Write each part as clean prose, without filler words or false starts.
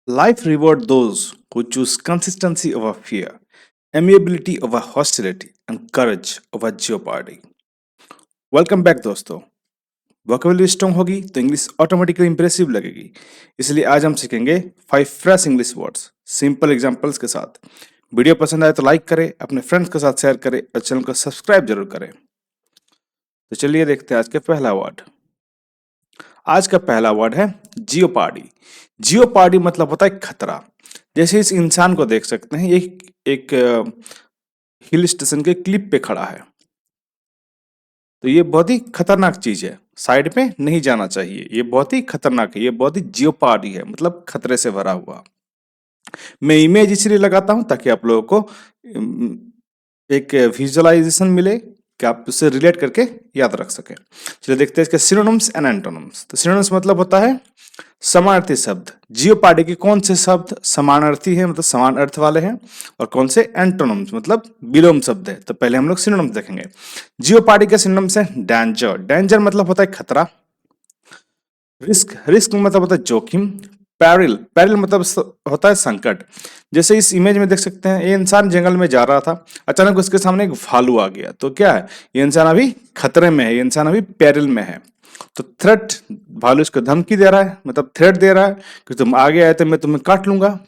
Life reward those who choose consistency over fear, amiability over hostility, and courage over jeopardy. Welcome back दोस्तों। Vocabulary strong होगी तो English automatically impressive लगेगी। इसलिए आज हम सीखेंगे 5 fresh English words simple examples के साथ। वीडियो पसंद आए तो लाइक करें, अपने फ्रेंड्स के साथ शेयर करें और चैनल को सब्सक्राइब जरूर करें। तो चलिए देखते हैं आज का पहला वर्ड। आज का पहला वर्ड है जियोपार्डी। जियोपार्डी मतलब होता है खतरा। जैसे इस इंसान को देख सकते हैं, एक हिल स्टेशन के क्लिप पे खड़ा है, तो ये बहुत ही खतरनाक चीज है, साइड पे नहीं जाना चाहिए, ये बहुत ही खतरनाक है, ये बहुत ही जियोपार्डी है, मतलब खतरे से भरा हुआ। मैं इमेज इसलिए लगाता हूं ताकि आप लोगों को एक विजुअलाइजेशन मिले कि आप उससे रिलेट करके याद रख सकें। चलिए देखते हैं इसके सिनोनिम्स एंड एंटोनिम्स। तो सिनोनिम्स मतलब होता है समानार्थी शब्द। जियोपार्डी के कौन से शब्द समानार्थी है, मतलब समान अर्थ वाले हैं, और कौन से एंटोनिम्स मतलब विलोम शब्द है। तो पहले हम लोग सिनोनिम्स देखेंगे। जियोपार्डी के सिनोनिम्स है डेंजर। डेंजर मतलब होता है खतरा। रिस्क, रिस्क मतलब होता है जोखिम। पैरिल, पैरिल मतलब होता है संकट। जैसे इस इमेज में देख सकते हैं, ये इंसान जंगल में जा रहा था, अचानक उसके सामने एक भालू आ गया, तो क्या है, ये इंसान अभी खतरे में है, ये इंसान अभी पैरिल में है। तो थ्रेट, भालू इसको धमकी दे रहा है, मतलब थ्रेट दे रहा है कि तुम आगे आए तो मैं तुम्हें काट लूंगा।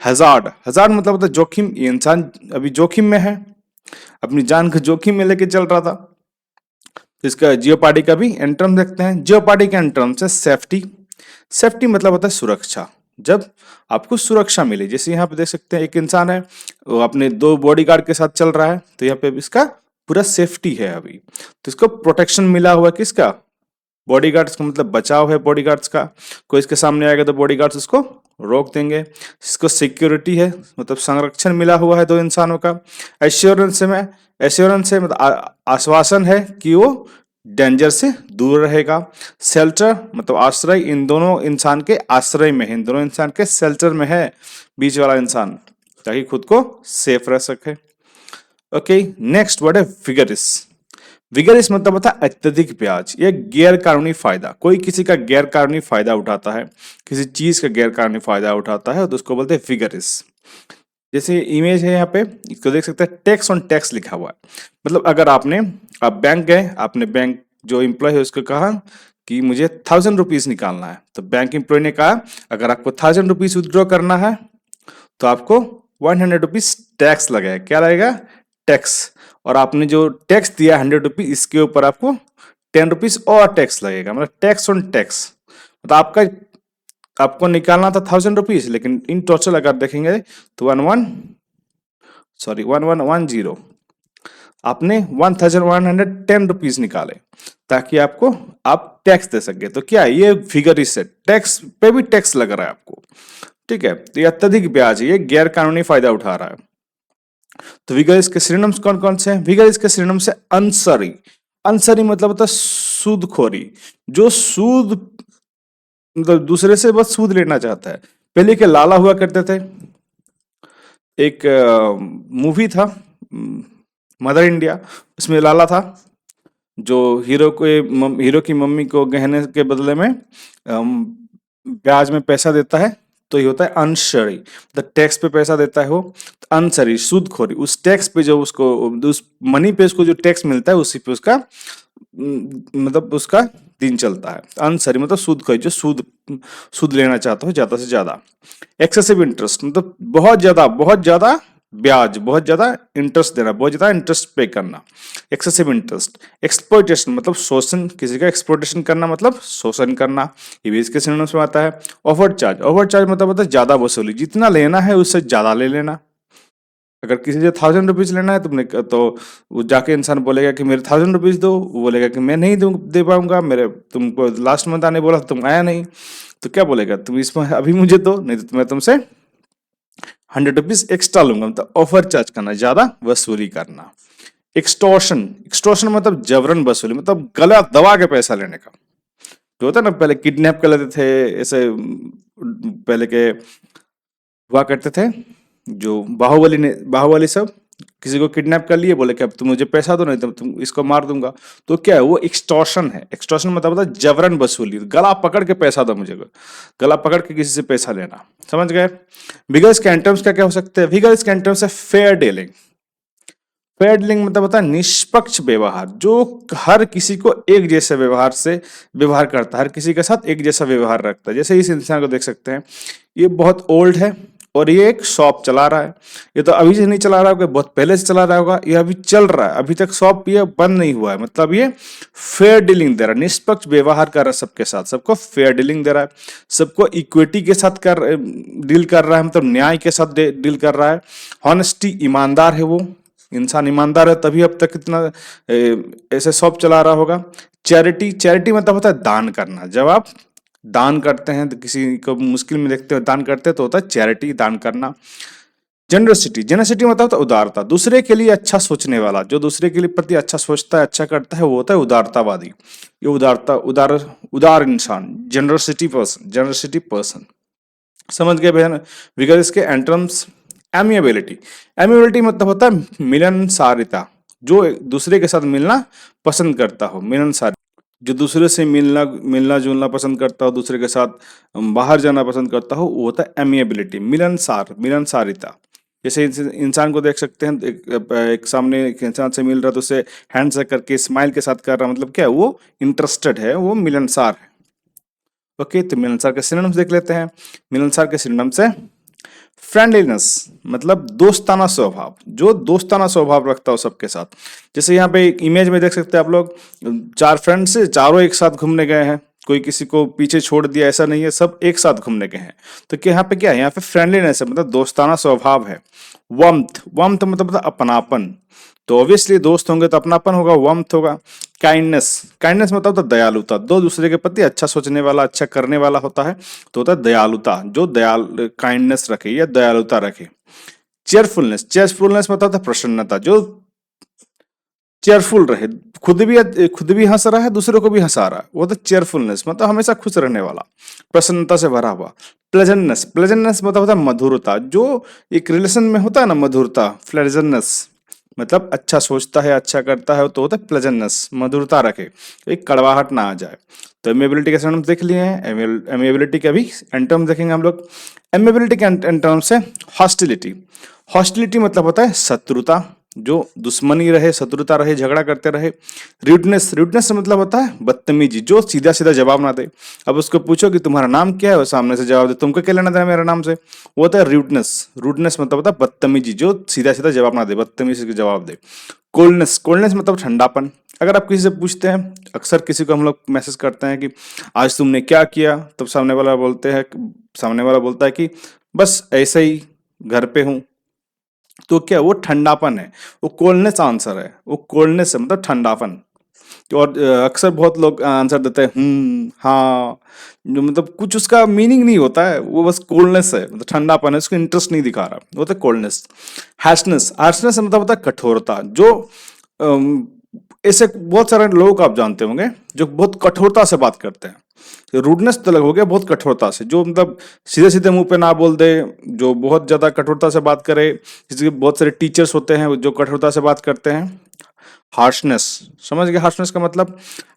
हजार्ड, हजार्ड मतलब होता है जोखिम, ये इंसान अभी जोखिम में है, अपनी जान को जोखिम में लेके चल रहा था। तो इसका जियोपार्डी का भी एंटर्म देखते हैं। जियोपार्डी के एंटर्म से सेफ्टी। सेफ्टी मतलब होता है सुरक्षा, जब आपको सुरक्षा मिले। जैसे यहाँ पे देख सकते हैं, एक इंसान है, वो अपने 2 बॉडीगार्ड के साथ चल रहा है, तो यहाँ पे इसका पूरा सेफ्टी है अभी, तो इसको प्रोटेक्शन मिला हुआ है। किसका? बॉडीगार्ड्स का, मतलब बचाव है बॉडीगार्ड्स का। कोई इसके सामने आएगा तो बॉडीगार्ड्स उसको रोक देंगे। इसको सिक्योरिटी है, मतलब संरक्षण मिला हुआ है 2 इंसानों का। एश्योरेंस में, एश्योरेंस है मतलब आश्वासन है कि वो डेंजर से दूर रहेगा। शेल्टर मतलब आश्रय, इन दोनों इंसान के आश्रय में है, इन दोनों इंसान के शेल्टर में है बीच वाला इंसान, ताकि खुद को सेफ रह सके। ओके, नेक्स्ट वर्ड है विगरिस। विगरिस मतलब होता है अत्यधिक ब्याज, ये गैर कानूनी फायदा। कोई किसी का गैर कानूनी फायदा उठाता है, किसी चीज का गैर कानूनी फायदा उठाता है, तो उसको बोलते हैं विगरिस। जैसे इमेज है यहाँ पे, इसको देख सकते हैं, टैक्स ऑन टैक्स लिखा हुआ है। मतलब अगर आप बैंक गए, आपने बैंक जो एम्प्लॉय है उसको कहा कि मुझे 1000 रुपीज निकालना है, तो बैंक एम्प्लॉय ने कहा अगर आपको 1000 रुपीज विथड्रॉ करना है तो आपको 100 रुपीज टैक्स लगेगा। क्या लगेगा? टैक्स। और आपने जो टैक्स दिया 100 रुपीज, इसके ऊपर आपको 10 रुपीज और टैक्स लगेगा, मतलब टैक्स ऑन टैक्स। मतलब आपको निकालना था 1000 रुपीज, लेकिन इन टोटल अगर देखेंगे तो 1110, आपने 1110 रुपीज निकाले ताकि आप टैक्स दे सके। तो क्या ये फिगर इससे टैक्स पे भी टैक्स लग रहा है आपको, ठीक है। तो ये अत्यधिक ब्याज है, ये गैर कानूनी फायदा उठा रहा है। तो विगरिस के सिनोनिम्स कौन कौन से हैं? विगरिस के सिनोनिम्स है अनसरी। अनसरी मतलब होता है सूदखोरी, जो सूद मतलब दूसरे से बस सूद लेना चाहता है। पहले के लाला हुआ करते थे, एक मूवी था मदर इंडिया, उसमें लाला था जो हीरो की मम्मी को गहने के बदले में ब्याज में पैसा देता है, तो ये होता है अनसरी। द टैक्स पे पैसा देता है वो, अनसरी सूदखोरी। उस टैक्स पे जो उसको, उस मनी पे उसको जो टैक्स मिलता है, उसी पे उसका मतलब उसका दिन चलता है। अनसरी मतलब सूदखोरी, जो सूद लेना चाहता हो ज्यादा से ज्यादा। एक्सेसिव इंटरेस्ट मतलब बहुत ज्यादा ब्याज, बहुत ज्यादा इंटरेस्ट देना, बहुत ज्यादा इंटरेस्ट पे करना, एक्सेसिव इंटरेस्ट। एक्सप्लॉइटेशन मतलब शोषण, किसी का एक्सप्लॉइटेशन करना मतलब शोषण करना, ये भी इसके सिनोनिम्स में आता है। ओवर चार्ज, ओवर चार्ज मतलब होता है ज्यादा वसूली, जितना लेना है उससे ज्यादा ले लेना। अगर किसी से 1000 रुपीज लेना है तुमने, तो वो जाके इंसान बोलेगा कि मेरे 1000 रुपीज दो, वो बोलेगा कि मैं नहीं दे पाऊंगा, मेरे तुमको लास्ट मंथ आने बोला तुम आया नहीं, तो क्या बोलेगा, तुम इसमें अभी मुझे दो, नहीं तो मैं तुमसे 100 रुपीज एक्स्ट्रा लूंगा। मतलब ऑफर चार्ज करना, ज्यादा वसूली करना। एक्सटॉर्शन, एक्सटॉर्शन मतलब जबरन वसूली, मतलब गला दबा के पैसा लेने का। जो होता है ना, पहले किडनैप कर लेते थे, ऐसे पहले के हुआ करते थे, जो बाहुबली सब किसी को किडनैप कर लिए, बोले कि अब तुम मुझे पैसा दो नहीं तो तुम इसको मार दूंगा। तो क्या है वो एक्सटॉर्शन है। एक्सटॉर्शन मतलब होता है जबरन वसूली, गला पकड़ के पैसा दो मुझे, गला पकड़ के किसी से पैसा लेना। समझ गए। विगर्स के एंटम्स क्या क्या हो सकते हैं। विगर्स के एंटम्स है फेयर डीलिंग। फेयर डीलिंग मतलब होता है निष्पक्ष व्यवहार, जो हर किसी को एक जैसे व्यवहार से व्यवहार करता है, हर किसी के साथ एक जैसा व्यवहार रखता है। जैसे इस इंसान को देख सकते हैं, ये बहुत ओल्ड है और ये एक शॉप चला रहा है। ये तो अभी से नहीं चला रहा होगा, बहुत पहले से चला रहा होगा, ये अभी चल रहा है, अभी तक शॉप ये बंद नहीं हुआ है। मतलब ये फेयर डीलिंग दे रहा है, निष्पक्ष व्यवहार कर रहा है सबके साथ, सबको फेयर डीलिंग दे रहा है, सबको इक्विटी के साथ डील कर रहा है, मतलब न्याय के साथ डील कर रहा है। हॉनेस्टी, ईमानदार है वो इंसान, ईमानदार है तभी अब तक इतना ऐसे शॉप चला रहा होगा। चैरिटी, चैरिटी मतलब होता है दान करना। जब आप दान करते हैं तो किसी को मुश्किल में देखते हो दान करते हैं तो होता है चैरिटी, दान करना। जनरसिटी, जनरसिटी मतलब होता है उदारता, दूसरे के लिए अच्छा सोचने वाला, जो दूसरे के लिए प्रति अच्छा सोचता है, अच्छा करता है, वो होता है उदारतावादी। ये उदारता, उदार उदार इंसान, जनरसिटी पर्सन, जनरसिटी पर्सन। समझ गए बहन। विगर इसके एंटम्स एमिएबिलिटी। एमिएबिलिटी मतलब होता है मिलनसारिता, जो एक दूसरे के साथ मिलना पसंद करता हो, मिलनसार, जो दूसरे से मिलना मिलना जुलना पसंद करता हो, दूसरे के साथ बाहर जाना पसंद करता हो, वो होता है एमिएबिलिटी, मिलनसार, मिलनसारिता। जैसे इंसान को देख सकते हैं, एक सामने एक इंसान से मिल रहा है तो उसे हैंड शेक करके स्माइल के साथ कर रहा है, मतलब क्या है वो इंटरेस्टेड है, वो मिलनसार है। ओके, तो मिलनसार के सिनोनिम्स देख लेते हैं। मिलनसार के सिनोनिम्स है फ्रेंडलीनेस, मतलब दोस्ताना स्वभाव, जो दोस्ताना स्वभाव रखता हो सबके साथ। जैसे यहाँ पे एक इमेज में देख सकते हैं आप लोग, चार फ्रेंड्स से चारों एक साथ घूमने गए हैं, कोई किसी को पीछे छोड़ दिया ऐसा नहीं है, सब एक साथ घूमने गए हैं। तो क्या यहाँ पे क्या है, यहाँ पे फ्रेंडलीनेस है, मतलब दोस्ताना स्वभाव है। वम्थ, वम्थ मतलब अपनापन, तो ऑब्वियसली दोस्त होंगे तो अपनापन होगा, वम्थ होगा। काइंडनेस, काइंडनेस मतलब होता है दयालुता, दो दूसरे के प्रति अच्छा सोचने वाला, अच्छा करने वाला होता है, तो होता है दयालुता, जो दयाल काइंडनेस रखे या दयालुता रखे। चेयरफुलनेस, चेयरफुलनेस मतलब होता है प्रसन्नता, जो चेयरफुल रहे, खुद भी हंस रहा है, दूसरों को भी हंसा रहा है, वो तो चेयरफुलनेस मतलब हमेशा खुश रहने वाला, प्रसन्नता से भरा हुआ। प्लेजेंटनेस, प्लेजेंटनेस मतलब होता है मधुरता, जो एक रिलेशन में होता है ना मधुरता, प्लेजेंटनेस मतलब अच्छा सोचता है, अच्छा करता है, तो होता है प्लेजेंटनेस, मधुरता रखे, एक कड़वाहट ना आ जाए। तो एमिएबिलिटी के एंटम्स देख लिए हैं। एमिएबिलिटी के अभी एंटम्स देखेंगे हम लोग। एमिएबिलिटी के एंटम्स है हॉस्टिलिटी। हॉस्टिलिटी मतलब होता है शत्रुता, जो दुश्मनी रहे, शत्रुता रहे, झगड़ा करते रहे। रूडनेस, रूडनेस मतलब होता है बदतमीजी, जो सीधा सीधा जवाब ना दे। अब उसको पूछो कि तुम्हारा नाम क्या है, वो सामने से जवाब दे, तुमको क्या लेना था मेरे नाम से, वो होता है रूडनेस। रूडनेस मतलब होता है बदतमीजी, जो सीधा सीधा जवाब ना दे, बदतमीजी से जवाब दे। कोल्डनेस, कोल्डनेस मतलब ठंडापन। अगर आप किसी से पूछते हैं, अक्सर किसी को हम लोग मैसेज करते हैं कि आज तुमने क्या किया, तब सामने वाला बोलता है कि बस ऐसे ही घर पे हूँ, तो क्या वो ठंडापन है, वो कोल्डनेस आंसर है, वो कोल्डनेस है मतलब ठंडापन। और अक्सर बहुत लोग आंसर देते हैं हाँ, जो मतलब कुछ उसका मीनिंग नहीं होता है, वो बस कोल्डनेस है, मतलब ठंडापन है, उसको इंटरेस्ट नहीं दिखा रहा, वो होता है कोल्डनेस। हार्शनेस, हार्शनेस मतलब होता है कठोरता, जो अम, ऐसे बहुत सारे लोग आप जानते होंगे जो बहुत कठोरता से बात करते हैं। रूडनेस तो अलग हो गया, बहुत कठोरता से, जो मतलब सीधे सीधे मुंह पे ना बोल दे, जो बहुत ज्यादा कठोरता से बात करे, जैसे कि बहुत सारे टीचर्स होते हैं जो कठोरता से बात करते हैं। हार्शनेस, समझ गए। हार्शनेस का मतलब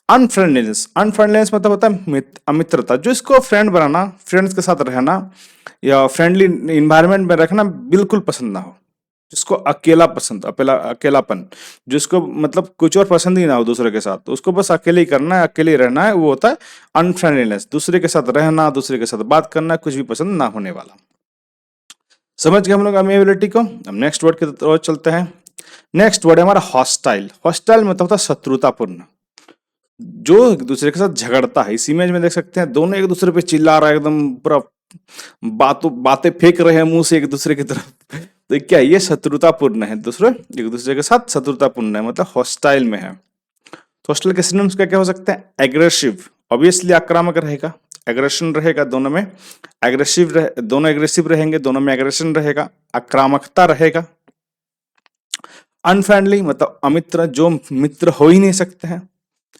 अनफ्रेंडलीनेस, अनफ्रेंडलीनेस मतलब होता है अमित्रता, जो इसको फ्रेंड बनाना, फ्रेंड्स के साथ रहना या फ्रेंडली इन्वायरमेंट में रखना बिल्कुल पसंद ना हो, जिसको अकेला पसंद, अकेलापन, जिसको मतलब कुछ और पसंद ही ना हो दूसरे के साथ, तो उसको बस अकेले ही करना है, अकेले ही रहना है, वो होता है अनफ्रेंडलीनेस। दूसरे के साथ रहना, दूसरे के साथ बात करना, कुछ भी पसंद ना होने वाला। समझ गए हम लोग अमेबिलिटी को। अब नेक्स्ट वर्ड की तरफ चलते हैं। नेक्स्ट वर्ड है हमारा हॉस्टाइल। हॉस्टाइल मतलब होता है शत्रुतापूर्ण, जो एक दूसरे के साथ झगड़ता है। इस इमेज में देख सकते हैं, दोनों एक दूसरे पे चिल्ला रहा है, एकदम पूरा बातें फेंक रहे हैं मुंह से एक दूसरे की तरफ। तो क्या ये शत्रुतापूर्ण है, दूसरे एक दूसरे के साथ शत्रुतापूर्ण है, मतलब हॉस्टाइल में है। तो हॉस्टाइल के सिनोनिम्स क्या क्या हो सकते हैं। एग्रेसिव, ऑब्वियसली आक्रामक रहेगा, एग्रेशन रहेगा दोनों में, दोनों एग्रेसिव रहेंगे, दोनों में एग्रेशन रहेगा, आक्रामकता रहेगा। अनफ्रेंडली मतलब अमित्र, जो मित्र हो ही नहीं सकते हैं।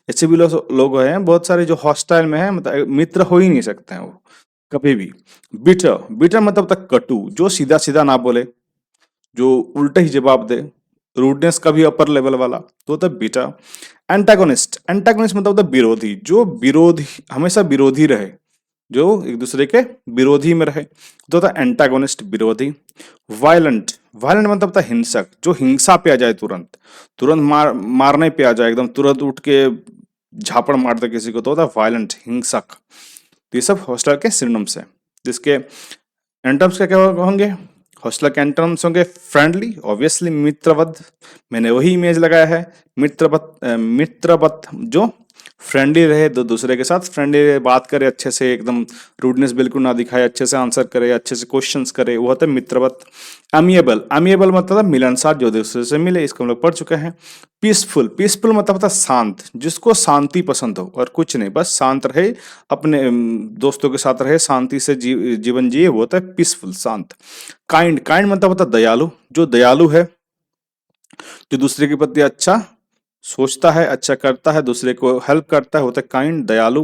ऐसे भी लोग हैं बहुत सारे जो हॉस्टाइल में है, मतलब मित्र हो ही नहीं सकते हैं वो कभी भी। बिटर, बिटर मतलब तक कटु, जो सीधा सीधा ना बोले, जो उल्टा ही जवाब दे, रूडनेस का भी अपर लेवल वाला तो होता है बीटा। एंटागोनिस्ट, एंटागोनिस्ट मतलब होता है विरोधी, जो विरोधी हमेशा विरोधी रहे, जो एक दूसरे के विरोधी में रहे तो होता है एंटागोनिस्ट, विरोधी। वायलेंट, वायलेंट मतलब होता है हिंसक, जो हिंसा पे आ जाए, तुरंत तुरंत मारने पे आ जाए, एकदम तुरंत उठ के झापड़ मार दे किसी को, तो होता है वायलेंट, हिंसक। तो ये सब हॉस्टलर के सिनोनिम्स हैं। जिसके एंटम्स क्या क्या होंगे, हॉस्टलर के एंटम्स होंगे फ्रेंडली, ऑब्वियसली मित्रवत, मैंने वही इमेज लगाया है, मित्रवत, मित्रवत जो फ्रेंडली रहे, दो दूसरे के साथ फ्रेंडली रहे, बात करे अच्छे से, एकदम रूडनेस बिल्कुल ना दिखाए, अच्छे से आंसर करे, अच्छे से क्वेश्चंस करे, वो होता है मित्रवत। अमिएबल, अमिएबल मतलब है मिलनसार, जो दूसरे से मिले, इसको हम लोग पढ़ चुके हैं। पीसफुल, पीसफुल मतलब होता है शांत, जिसको शांति पसंद हो और कुछ नहीं, बस शांत रहे, अपने दोस्तों के साथ रहे, शांति से जीवन जिए, वो होता है पीसफुल, शांत। काइंड, काइंड मतलब होता है दयालु, जो दयालु है, जो दूसरे के प्रति अच्छा सोचता है, अच्छा करता है, दूसरे को हेल्प करता है, होता है काइंड, दयालु।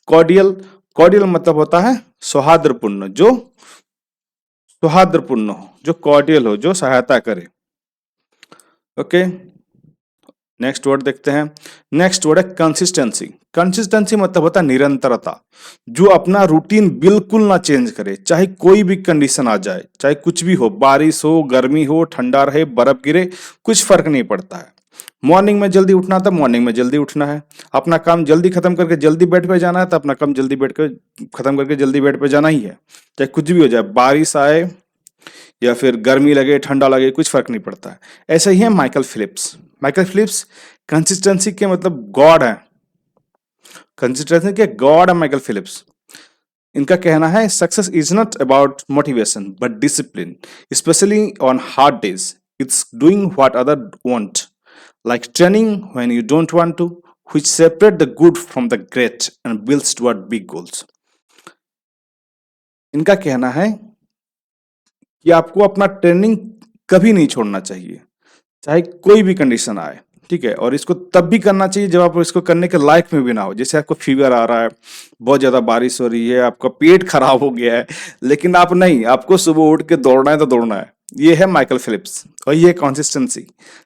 कॉर्डियल, कॉर्डियल मतलब होता है सौहार्दपूर्ण, जो सौहार्दपूर्ण हो, जो कॉर्डियल हो, जो सहायता करे। ओके, नेक्स्ट वर्ड देखते हैं। नेक्स्ट वर्ड है कंसिस्टेंसी। कंसिस्टेंसी मतलब होता है निरंतरता, जो अपना रूटीन बिल्कुल ना चेंज करे, चाहे कोई भी कंडीशन आ जाए, चाहे कुछ भी हो, बारिश हो, गर्मी हो, ठंडा रहे, बर्फ गिरे, कुछ फर्क नहीं पड़ता है। मॉर्निंग में जल्दी उठना था, मॉर्निंग में जल्दी उठना है, अपना काम जल्दी खत्म करके जल्दी बेड पे जाना है, तो अपना काम जल्दी बेड पे खत्म करके जल्दी बेड पे जाना ही है, चाहे कुछ भी हो जाए, बारिश आए या फिर गर्मी लगे, ठंडा लगे, कुछ फर्क नहीं पड़ता है। ऐसे ही है Michael Phelps. Michael Phelps consistency के मतलब गॉड है, कंसिस्टेंसी के गॉड है माइकल फिलिप्स। इनका कहना है success is not about motivation but discipline, especially on hard days, it's doing what other want, like training when you don't want to, which separate the good from the great and builds toward big goals. इनका कहना है कि आपको अपना training कभी नहीं छोड़ना चाहिए, चाहे कोई भी कंडीशन आए, ठीक है, और इसको तब भी करना चाहिए जब आप इसको करने के लायक में भी ना हो। जैसे आपको फीवर आ रहा है, बहुत ज्यादा बारिश हो रही है, आपका पेट खराब हो गया है, लेकिन आप नहीं, आपको सुबह उठ के दौड़ना है तो दौड़ना है। ये है माइकल फिलिप्स, और ये कंसिस्टेंसी।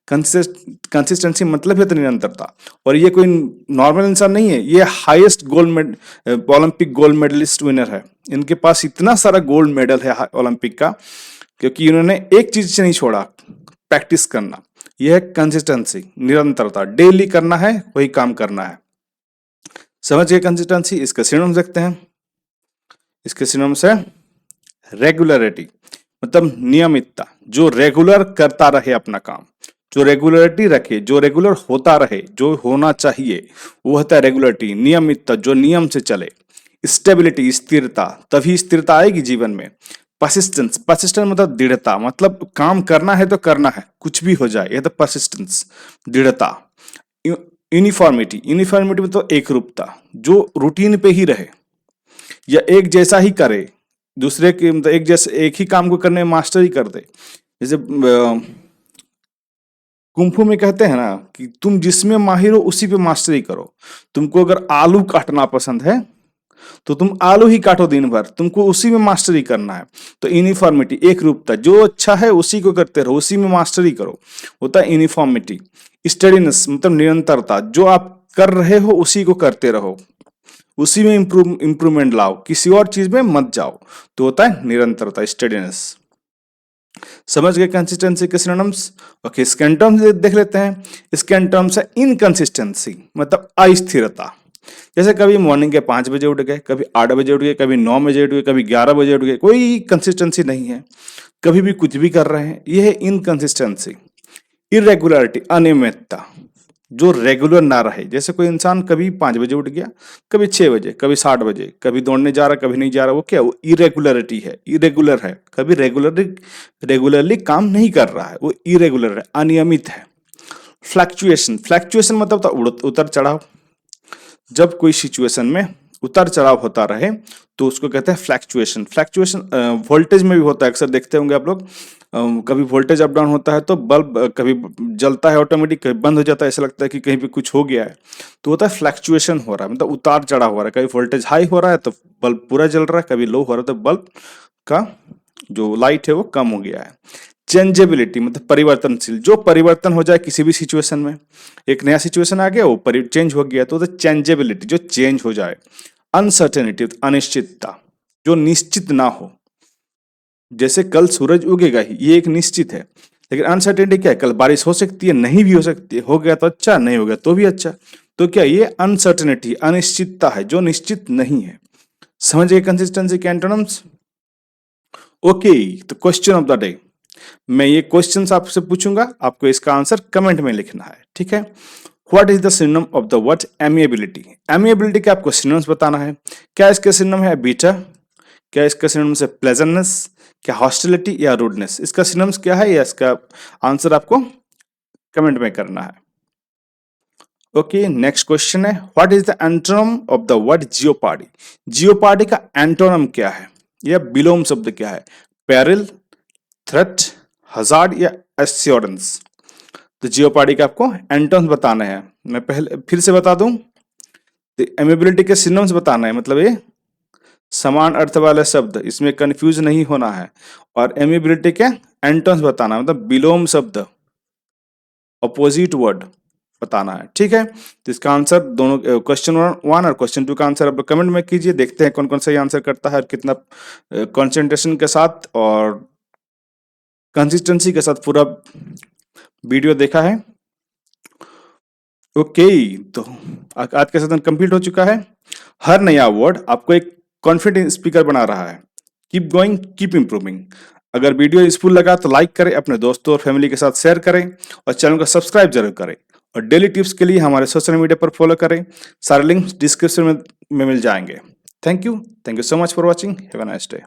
कंसिस्टेंसी मतलब है तो निरंतरता, और ये कोई नॉर्मल इंसान नहीं है, ये highest gold medal, Olympic gold medalist winner है। इनके पास इतना सारा गोल्ड मेडल है ओलंपिक का, क्योंकि इन्होंने एक चीज से नहीं छोड़ा, प्रैक्टिस करना। यह है कंसिस्टेंसी, निरंतरता, डेली करना है, वही काम करना है। समझ गए कंसिस्टेंसी। इसके सिनोनिम्स देखते हैं। इसके सिनोनिम्स है रेगुलरिटी, मतलब नियमितता, जो रेगुलर करता रहे अपना काम, जो रेगुलरिटी रखे, जो रेगुलर होता रहे, जो होना चाहिए, वो होता है रेगुलरिटी, नियमितता, जो नियम से चले। स्टेबिलिटी, स्थिरता, तभी स्थिरता आएगी जीवन में। परसिस्टेंस, परसिस्टेंस मतलब दृढ़ता, मतलब काम करना है तो करना है, कुछ भी हो जाए, यह तो परसिस्टेंस, दृढ़ता। यूनिफॉर्मिटी, यूनिफॉर्मिटी मतलब एक रूपता, जो रूटीन पे ही रहे या एक जैसा ही करे, दूसरे के मतलब एक जैसे एक ही काम को करने में मास्टर ही कर दे। जैसे कुंफू में कहते हैं ना कि तुम जिसमें माहिर हो उसी पे मास्टरी करो। तुमको अगर आलू काटना पसंद है तो तुम आलू ही काटो दिन भर, तुमको उसी में मास्टरी करना है। तो यूनिफॉर्मिटी, एक रूपता, जो अच्छा है उसी को करते रहो, उसी में मास्टरी करो, होता है यूनिफॉर्मिटी। स्टेडीनेस मतलब निरंतरता, जो आप कर रहे हो उसी को करते रहो, उसी में इंप्रूवमेंट लाओ, किसी और चीज में मत जाओ, तो होता है निरंतरता, स्टेडीनेस। समझ गए कंसिस्टेंसी के सिनोनिम्स। ओके, इसके एंटोम्स देख लेते हैं। इसके एंटोम्स है इनकंसिस्टेंसी, मतलब अस्थिरता। जैसे कभी मॉर्निंग के 5 बजे उठ गए, कभी 8 बजे उठ गए, कभी 9 बजे उठ गए, कभी 11 बजे उठ गए, कोई कंसिस्टेंसी नहीं है, कभी भी कुछ भी कर रहे हैं, यह है इनकंसिस्टेंसी। इरेगुलरिटी, अनियमितता, जो रेगुलर ना रहे। जैसे कोई इंसान कभी 5 बजे उठ गया, कभी 6 बजे, कभी 7 बजे, कभी दौड़ने जा रहा, कभी नहीं जा रहा, वो क्या, वो इरेगुलरिटी है, इरेगुलर है, कभी रेगुलरली काम नहीं कर रहा है, वो इरेगुलर है, अनियमित है। फ्लैक्चुएशन, फ्लैक्चुएशन मतलब उतर चढ़ाव, जब कोई सिचुएशन में उतर चढ़ाव होता रहे तो उसको कहते हैं फ्लैक्चुएशन। फ्लैक्चुएशन वोल्टेज में भी होता है, अक्सर देखते होंगे आप लोग, कभी वोल्टेज अप डाउन होता है तो बल्ब कभी जलता है ऑटोमेटिक, कभी बंद हो जाता है, ऐसा लगता है कि कहीं पे कुछ हो गया है, तो होता है फ्लैक्चुएशन हो रहा है, मतलब उतार चढ़ाव हो रहा है। कभी वोल्टेज हाई हो रहा है तो बल्ब पूरा जल रहा है, कभी लो हो रहा है तो बल्ब का जो लाइट है वो कम हो गया है। चेंजेबिलिटी मतलब परिवर्तनशील, जो परिवर्तन हो जाए किसी भी सिचुएशन में। एक नया सिचुएशन आ गया, वो चेंज हो गया, तो चेंजेबिलिटी, जो चेंज हो जाए। अनसर्टेनिटी, अनिश्चितता, जो निश्चित ना हो। जैसे कल सूरज उगेगा ही, ये एक निश्चित है, लेकिन अनसर्टेनिटी क्या है, कल बारिश हो सकती है, नहीं भी हो सकती है, हो गया तो अच्छा, नहीं हो गया तो भी अच्छा। तो क्या ये अनसर्टेनिटी, अनिश्चितता है, जो निश्चित नहीं है। समझ गए कंसिस्टेंसी के एंटोनिम्स? ओके, तो क्वेश्चन ऑफ द डे, मैं ये क्वेश्चंस आपसे पूछूंगा, आपको इसका आंसर कमेंट में लिखना है, ठीक है। What is the synonym of the word amiability? Amiability के आपको सिनोनिम्स बताना है। क्या इसके सिनोनिम है बीटा, क्या इसका सिनोनिम है प्लेजेंटनेस, क्या हॉस्टिलिटी या रूडनेस? इसका सिनोनिम्स क्या है, या इसका आंसर आपको कमेंट में करना है। ओके, नेक्स्ट क्वेश्चन है, what is the antonym of the word jeopardy? Jeopardy का एंटोनिम क्या है, या विलोम शब्द क्या है? पेरिल, थ्रेट, हजार्ड या एश्योरेंस? तो जियोपार्डी का आपको एंटोनिम्स बताने हैं। मैं पहले फिर से बता दूं, तो एमिएबिलिटी के सिनोनिम्स बताना है, मतलब ये समान अर्थ वाले शब्द, इसमें कंफ्यूज नहीं होना है। और एमिएबिलिटी के एंटोनिम्स बताना है, मतलब विलोम शब्द, अपोजिट वर्ड बताना है, ठीक है। तो इसका आंसर दोनों क्वेश्चन 1 और क्वेश्चन 2 का आंसर आप कमेंट में कीजिए, देखते हैं कौन कौन सही आंसर करता है और कितना कंसंट्रेशन के साथ और कंसिस्टेंसी के साथ पूरा वीडियो देखा है। ओके, तो आज का सेशन कंप्लीट हो चुका है। हर नया वर्ड आपको एक कॉन्फिडेंट स्पीकर बना रहा है। Keep going, keep improving. अगर वीडियो यूजफुल लगा तो लाइक करें, अपने दोस्तों और फैमिली के साथ शेयर करें और चैनल को सब्सक्राइब जरूर करें। और डेली टिप्स के लिए हमारे सोशल मीडिया पर फॉलो करें, सारे लिंक्स डिस्क्रिप्शन में मिल जाएंगे। Thank you so much for watching, have a nice day.